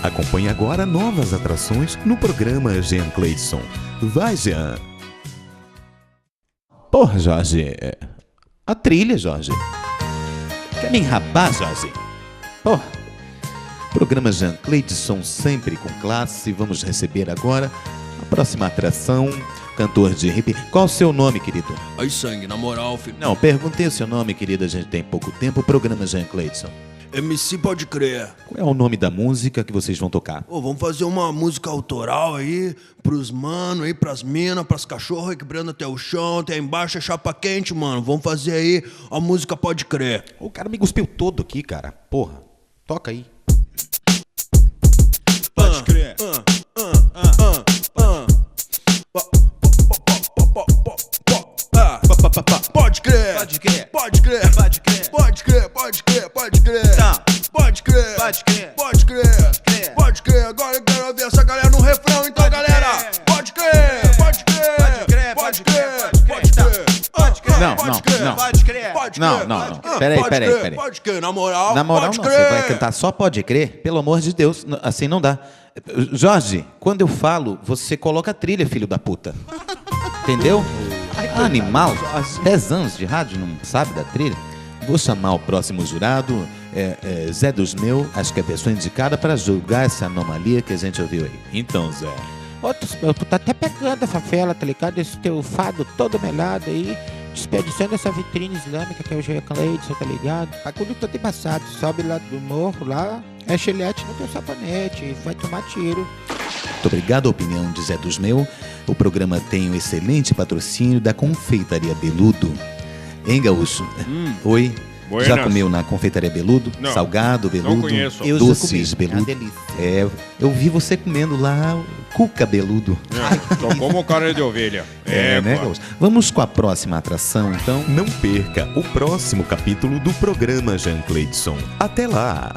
Acompanhe agora novas atrações no programa Jean Cleidson. Vai, Jean! Porra, Jorge. A trilha, Jorge. Quer me enrabar, Jorge? Porra. Programa Jean Cleidson sempre com classe. Vamos receber agora a próxima atração. Cantor de hip. Qual o seu nome, querido? Ai, sangue, na moral, filho. Não, perguntei o seu nome, querido. A gente tem pouco tempo. Programa Jean Cleidson. MC Pode Crer. Qual é o nome da música que vocês vão tocar? Vamos fazer uma música autoral aí pros mano, aí pras minas, pras cachorras quebrando até o chão, até embaixo é chapa quente, mano. Vamos fazer aí a música Pode Crer. O cara me cuspiu todo aqui, cara. Porra. Toca aí. Pode crer. Pode crer. Pode crer. Pode crer. Pode crer. Pode crer. Pode crer. Pode crer. Pode crer. Pode crer. Pode crer. Pode crer. Agora eu quero ver essa galera no refrão, então, galera. Pode crer. Pode crer. Pode crer. Pode crer. Pode crer. Não. Pode crer. Pode crer. Não. Peraí. Pode crer. Na moral não, pode você crer. vai cantar só Pode Crer? Pelo amor de Deus, assim não dá. Jorge, quando eu falo, você coloca a trilha, filho da puta. Entendeu? Animal, 10 anos de rádio, não sabe da trilha? Vou chamar o próximo jurado, Zé dos Meus, acho que é a pessoa indicada para julgar essa anomalia que a gente ouviu aí. Então, Zé. Tu tá até pegando essa fela, tá ligado? Esse teu fado todo melado aí, desperdiçando essa vitrine islâmica que é o Jean Cleidson, tá ligado? Bagulho todo embaçado, sobe lá do morro, lá, é chilete no teu sabonete e vai tomar tiro. Muito obrigado à opinião de Zé dos Meus. O programa tem um excelente patrocínio da Confeitaria Beludo. Hein, Gaúcho? Oi. Buenas. Já comeu na Confeitaria Beludo? Não. Salgado, Beludo? Não conheço. Eu já Doces comi, Beludo? é uma delícia. Eu vi você comendo lá o Cuca Beludo. Só como carne de ovelha. Né, Gaúcho? Vamos com a próxima atração, então. Não perca o próximo capítulo do programa Jean Cleidson. Até lá!